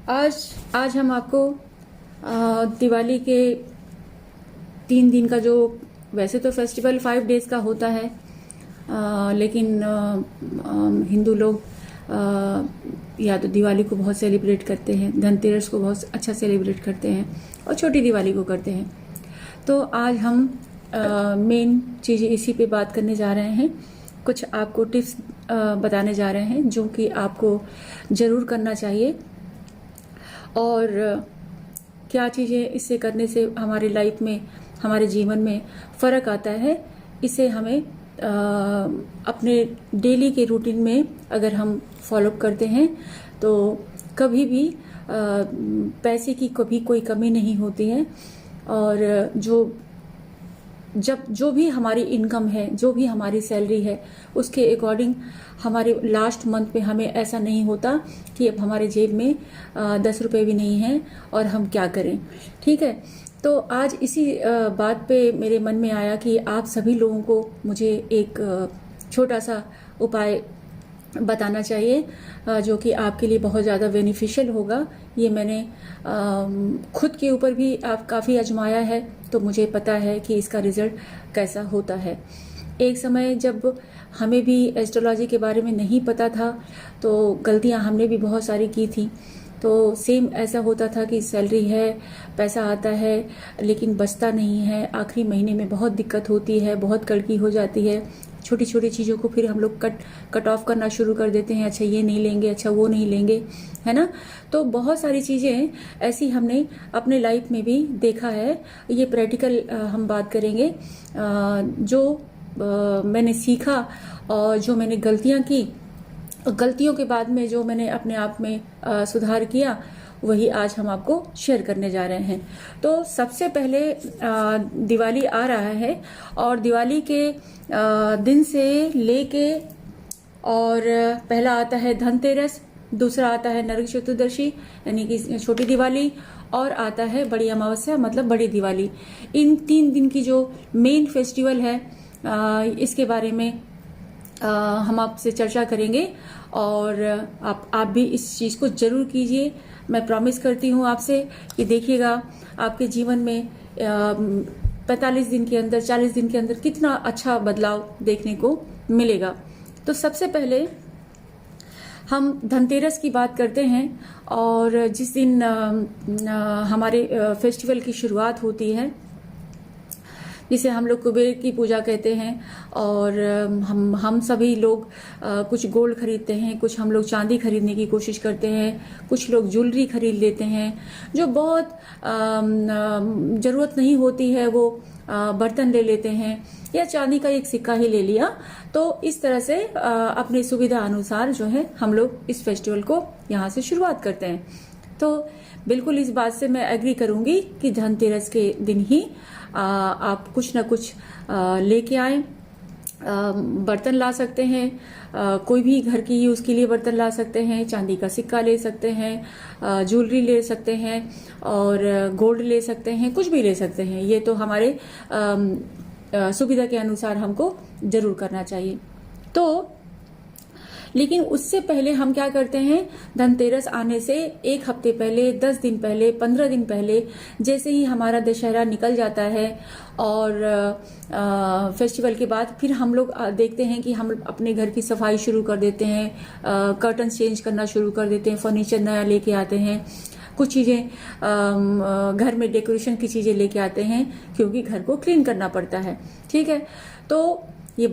आज आज हम आपको दिवाली के 3 दिन का जो वैसे तो फेस्टिवल 5 डेज का होता है, लेकिन हिंदू लोग या तो दिवाली को बहुत सेलिब्रेट करते हैं, धनतेरस को बहुत अच्छा सेलिब्रेट करते हैं और छोटी दिवाली को करते हैं। तो आज हम मेन चीज़ इसी पे बात करने जा रहे हैं। कुछ आपको टिप्स बताने जा रहे हैं जो कि आपको ज़रूर करना चाहिए, और क्या चीज़ें इससे करने से हमारी लाइफ में, हमारे जीवन में फ़र्क आता है। इसे हमें अपने डेली के रूटीन में अगर हम फॉलो करते हैं तो कभी भी पैसे की कभी कोई कमी नहीं होती है। और जो भी हमारी इनकम है, जो भी हमारी सैलरी है, उसके अकॉर्डिंग हमारे लास्ट मंथ में हमें ऐसा नहीं होता कि अब हमारे जेब में 10 रुपये भी नहीं है और हम क्या करें। ठीक है, तो आज इसी बात पे मेरे मन में आया कि आप सभी लोगों को मुझे एक छोटा सा उपाय बताना चाहिए जो कि आपके लिए बहुत ज़्यादा बेनिफिशियल होगा। ये मैंने खुद के ऊपर भी काफ़ी आजमाया है, तो मुझे पता है कि इसका रिज़ल्ट कैसा होता है। एक समय जब हमें भी एस्ट्रोलॉजी के बारे में नहीं पता था तो गलतियां हमने भी बहुत सारी की थी। तो सेम ऐसा होता था कि सैलरी है, पैसा आता है, लेकिन बचता नहीं है। आखिरी महीने में बहुत दिक्कत होती है, बहुत कड़की हो जाती है। छोटी छोटी चीज़ों को फिर हम लोग कट ऑफ करना शुरू कर देते हैं। अच्छा ये नहीं लेंगे, अच्छा वो नहीं लेंगे, है ना। तो बहुत सारी चीज़ें ऐसी हमने अपने लाइफ में भी देखा है। ये प्रैक्टिकल हम बात करेंगे। जो मैंने सीखा और जो मैंने गलतियां की, गलतियों के बाद में जो मैंने अपने आप में सुधार किया, वही आज हम आपको शेयर करने जा रहे हैं। तो सबसे पहले दिवाली आ रहा है और दिवाली के दिन से लेके, और पहला आता है धनतेरस, दूसरा आता है नरक चतुर्दशी यानी कि छोटी दिवाली, और आता है बड़ी अमावस्या मतलब बड़ी दिवाली। इन 3 दिन की जो मेन फेस्टिवल है इसके बारे में हम आपसे चर्चा करेंगे, और आप भी इस चीज़ को जरूर कीजिए। मैं प्रॉमिस करती हूँ आपसे कि देखिएगा आपके जीवन में 45 दिन के अंदर, 40 दिन के अंदर कितना अच्छा बदलाव देखने को मिलेगा। तो सबसे पहले हम धनतेरस की बात करते हैं, और जिस दिन हमारे फेस्टिवल की शुरुआत होती है, जिसे हम लोग कुबेर की पूजा कहते हैं। और हम सभी लोग कुछ गोल्ड खरीदते हैं, कुछ हम लोग चांदी खरीदने की कोशिश करते हैं, कुछ लोग ज्वेलरी खरीद लेते हैं। जो बहुत ज़रूरत नहीं होती है वो बर्तन ले लेते हैं, या चांदी का एक सिक्का ही ले लिया। तो इस तरह से अपनी सुविधा अनुसार जो है हम लोग इस फेस्टिवल को यहाँ से शुरुआत करते हैं। तो बिल्कुल इस बात से मैं एग्री करूंगी कि धनतेरस के दिन ही आप कुछ ना कुछ लेके आए। बर्तन ला सकते हैं, कोई भी घर की यूज़ के लिए बर्तन ला सकते हैं, चांदी का सिक्का ले सकते हैं, ज्वेलरी ले सकते हैं, और गोल्ड ले सकते हैं, कुछ भी ले सकते हैं। ये तो हमारे सुविधा के अनुसार हमको जरूर करना चाहिए। तो लेकिन उससे पहले हम क्या करते हैं, धनतेरस आने से 1 हफ्ते पहले, 10 दिन पहले, 15 दिन पहले, जैसे ही हमारा दशहरा निकल जाता है और फेस्टिवल के बाद फिर हम लोग देखते हैं कि हम अपने घर की सफाई शुरू कर देते हैं, कर्टन चेंज करना शुरू कर देते हैं, फर्नीचर नया लेके आते हैं, कुछ चीज़ें घर में डेकोरेशन की चीज़ें लेके आते हैं, क्योंकि घर को क्लीन करना पड़ता है। ठीक है, तो ये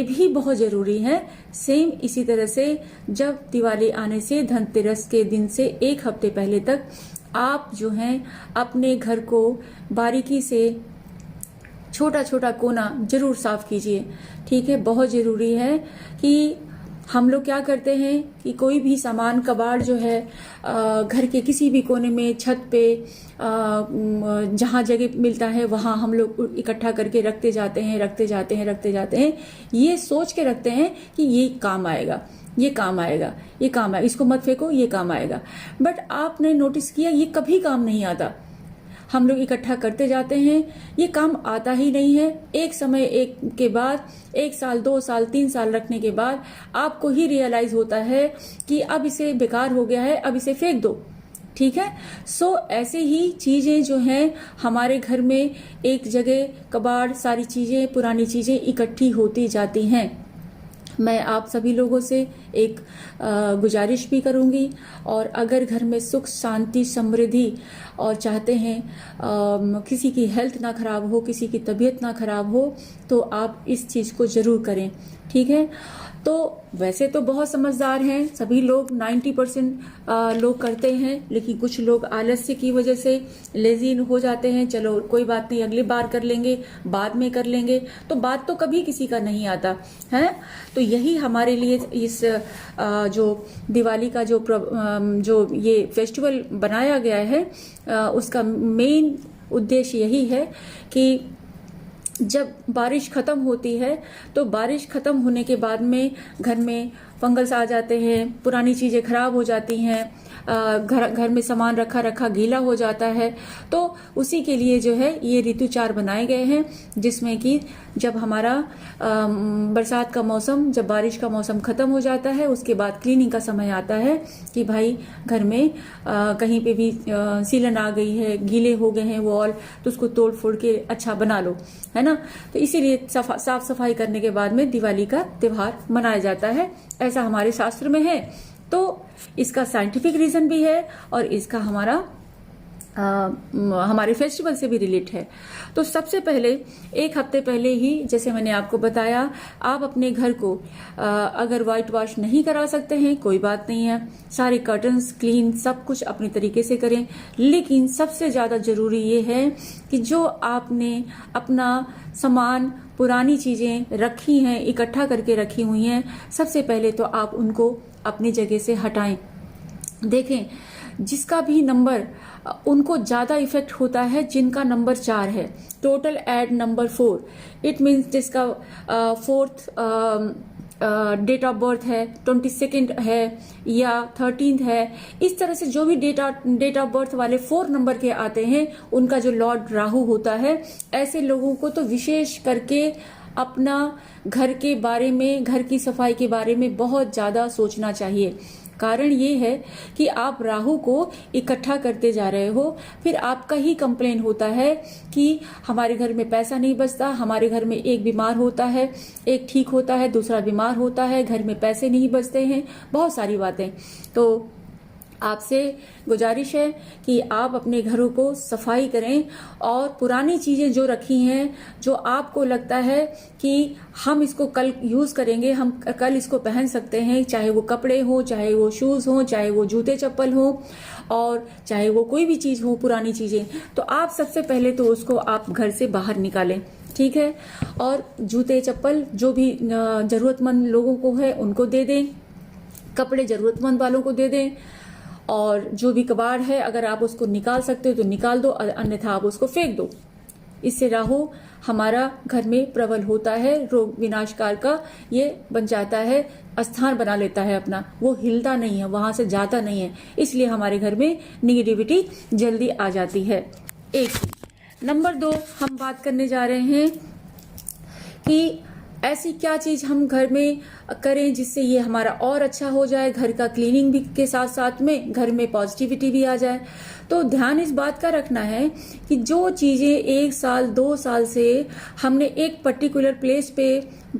भी बहुत ज़रूरी है। सेम इसी तरह से जब दिवाली आने से धनतेरस के दिन से 1 हफ्ते पहले तक आप जो हैं अपने घर को बारीकी से छोटा छोटा कोना जरूर साफ कीजिए। ठीक है, बहुत ज़रूरी है कि हम लोग क्या करते हैं कि कोई भी सामान, कबाड़ जो है घर के किसी भी कोने में, छत पे, जहाँ जगह मिलता है वहाँ हम लोग इकट्ठा करके रखते जाते हैं, ये सोच के रखते हैं कि ये काम आएगा, ये काम आएगा, ये काम आएगा, इसको मत फेंको, ये काम आएगा। बट आपने नोटिस किया ये कभी काम नहीं आता। हम लोग इकट्ठा करते जाते हैं, ये काम आता ही नहीं है। एक समय के बाद 1 साल, 2 साल, 3 साल रखने के बाद आपको ही रियलाइज होता है कि अब इसे बेकार हो गया है, अब इसे फेंक दो। ठीक है। सो ऐसे ही चीजें जो हैं हमारे घर में एक जगह कबाड़ सारी चीजें पुरानी चीजें इकट्ठी होती जाती हैं। मैं आप सभी लोगों से एक गुजारिश भी करूंगी, और अगर घर में सुख शांति समृद्धि और चाहते हैं किसी की हेल्थ ना खराब हो, किसी की तबीयत ना खराब हो, तो आप इस चीज को जरूर करें, ठीक है। तो वैसे तो बहुत समझदार हैं सभी लोग, 90% लोग करते हैं, लेकिन कुछ लोग आलस्य की वजह से लेजी हो जाते हैं। चलो कोई बात नहीं, अगली बार कर लेंगे, बाद में कर लेंगे, तो बात तो कभी किसी का नहीं आता है। तो यही हमारे लिए इस जो दिवाली का जो ये फेस्टिवल बनाया गया है, उसका मेन उद्देश्य यही है कि जब बारिश खत्म होती है तो बारिश खत्म होने के बाद में घर में फंगस आ जाते हैं, पुरानी चीजें खराब हो जाती हैं, घर में सामान रखा रखा गीला हो जाता है। तो उसी के लिए जो है ये ऋतुचार बनाए गए हैं, जिसमें कि जब हमारा बरसात का मौसम, जब बारिश का मौसम खत्म हो जाता है, उसके बाद क्लीनिंग का समय आता है कि भाई घर में कहीं पे भी सीलन आ गई है, गीले हो गए हैं वॉल, तो उसको तोड़ फोड़ के अच्छा बना लो, है ना। तो इसीलिए साफ सफाई करने के बाद में दिवाली का त्योहार मनाया जाता है, ऐसा हमारे शास्त्र में है। तो इसका साइंटिफिक रीजन भी है और इसका हमारे फेस्टिवल से भी रिलेट है। तो सबसे पहले एक हफ्ते पहले ही, जैसे मैंने आपको बताया, आप अपने घर को अगर व्हाइट वॉश नहीं करा सकते हैं कोई बात नहीं है, सारे कर्टन्स क्लीन सब कुछ अपने तरीके से करें। लेकिन सबसे ज्यादा जरूरी ये है कि जो आपने अपना सामान, पुरानी चीजें रखी हैं, इकट्ठा करके रखी हुई हैं, सबसे पहले तो आप उनको अपनी जगह से हटाएं। देखें, जिसका भी नंबर, उनको ज्यादा इफेक्ट होता है जिनका नंबर 4 है। Total add number 4, it means जिसका 4th डेट ऑफ बर्थ है, 22nd है या 13th है, इस तरह से जो भी डेट ऑफ बर्थ वाले 4 नंबर के आते हैं, उनका जो लॉर्ड राहु होता है, ऐसे लोगों को तो विशेष करके अपना घर के बारे में, घर की सफाई के बारे में बहुत ज्यादा सोचना चाहिए। कारण ये है कि आप राहु को इकट्ठा करते जा रहे हो, फिर आपका ही कंप्लेन होता है कि हमारे घर में पैसा नहीं बचता, हमारे घर में एक बीमार होता है, एक ठीक होता है, दूसरा बीमार होता है, घर में पैसे नहीं बचते हैं, बहुत सारी बातें। तो आपसे गुजारिश है कि आप अपने घरों को सफाई करें, और पुरानी चीजें जो रखी हैं, जो आपको लगता है कि हम इसको कल यूज करेंगे, हम कल इसको पहन सकते हैं, चाहे वो कपड़े हो, चाहे वो शूज हो, चाहे वो जूते चप्पल हो, और चाहे वो कोई भी चीज हो, पुरानी चीजें, तो आप सबसे पहले तो उसको आप घर से बाहर निकालें, ठीक है। और जूते चप्पल जो भी जरूरतमंद लोगों को है उनको दे दें, कपड़े जरूरतमंद वालों को दे दें, और जो भी कबाड़ है अगर आप उसको निकाल सकते हो तो निकाल दो, अन्यथा आप उसको फेंक दो। इससे राहु हमारा घर में प्रबल होता है, रोग विनाशकार का ये बन जाता है, स्थान बना लेता है अपना, वो हिलता नहीं है, वहां से जाता नहीं है, इसलिए हमारे घर में निगेटिविटी जल्दी आ जाती है। एक नंबर 2 हम बात करने जा रहे हैं कि ऐसी क्या चीज हम घर में करें जिससे ये हमारा और अच्छा हो जाए, घर का क्लीनिंग भी के साथ साथ में घर में पॉजिटिविटी भी आ जाए। तो ध्यान इस बात का रखना है कि जो चीजें 1 साल 2 साल से हमने एक पर्टिकुलर प्लेस पे,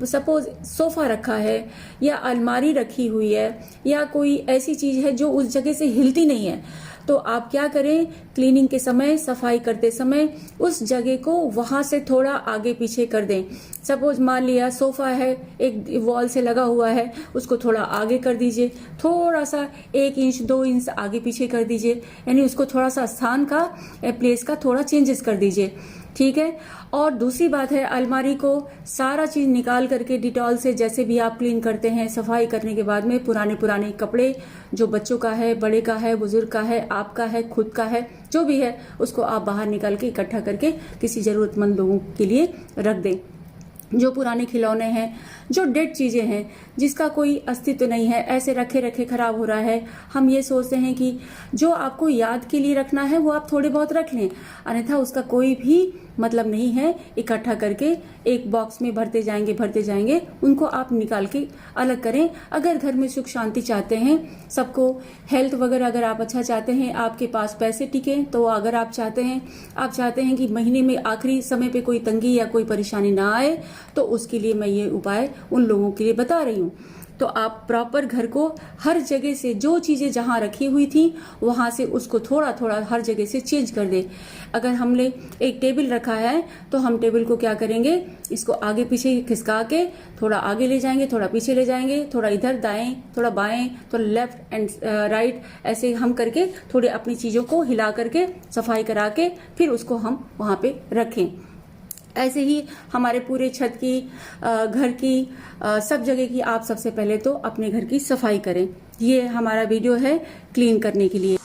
सपोज सोफा रखा है या अलमारी रखी हुई है या कोई ऐसी चीज है जो उस जगह से हिलती नहीं है, तो आप क्या करें, क्लीनिंग के समय, सफाई करते समय उस जगह को वहां से थोड़ा आगे पीछे कर दें। सपोज मान लिया सोफा है, एक वॉल से लगा हुआ है, उसको थोड़ा आगे कर दीजिए, थोड़ा सा 1 इंच 2 इंच आगे पीछे कर दीजिए, यानी उसको थोड़ा सा स्थान का, प्लेस का थोड़ा चेंजेस कर दीजिए, ठीक है। और दूसरी बात है, अलमारी को सारा चीज निकाल करके डिटॉल से, जैसे भी आप क्लीन करते हैं, सफाई करने के बाद में पुराने कपड़े, जो बच्चों का है, बड़े का है, बुजुर्ग का है, आपका है, खुद का है, जो भी है, उसको आप बाहर निकाल के इकट्ठा करके किसी जरूरतमंद लोगों के लिए रख दें। जो पुराने खिलौने हैं, जो डेड चीजें हैं, जिसका कोई अस्तित्व नहीं है, ऐसे रखे रखे खराब हो रहा है, हम ये सोचते हैं कि जो आपको याद के लिए रखना है वो आप थोड़े बहुत रख लें, अन्यथा उसका कोई भी मतलब नहीं है इकट्ठा करके एक बॉक्स में भरते जाएंगे। उनको आप निकाल के अलग करें। अगर घर में सुख शांति चाहते हैं, सबको हेल्थ वगैरह अगर आप अच्छा चाहते हैं, आपके पास पैसे टिके, तो अगर आप चाहते हैं कि महीने में आखिरी समय पे कोई तंगी या कोई परेशानी ना आए, तो उसके लिए मैं ये उपाय उन लोगों के लिए बता रही हूँ। तो आप प्रॉपर घर को हर जगह से जो चीजें जहां रखी हुई थी वहां से उसको थोड़ा थोड़ा हर जगह से चेंज कर दे। अगर हमने एक टेबल रखा है तो हम टेबल को क्या करेंगे, इसको आगे पीछे खिसका के थोड़ा आगे ले जाएंगे, थोड़ा पीछे ले जाएंगे, थोड़ा इधर दाएं, थोड़ा बाएं, थोड़ा लेफ्ट एंड राइट, ऐसे हम करके थोड़े अपनी चीजों को हिला करके सफाई करा के फिर उसको हम वहां पे रखें। ऐसे ही हमारे पूरे छत की, घर की, सब जगह की आप सबसे पहले तो अपने घर की सफाई करें। ये हमारा वीडियो है क्लीन करने के लिए।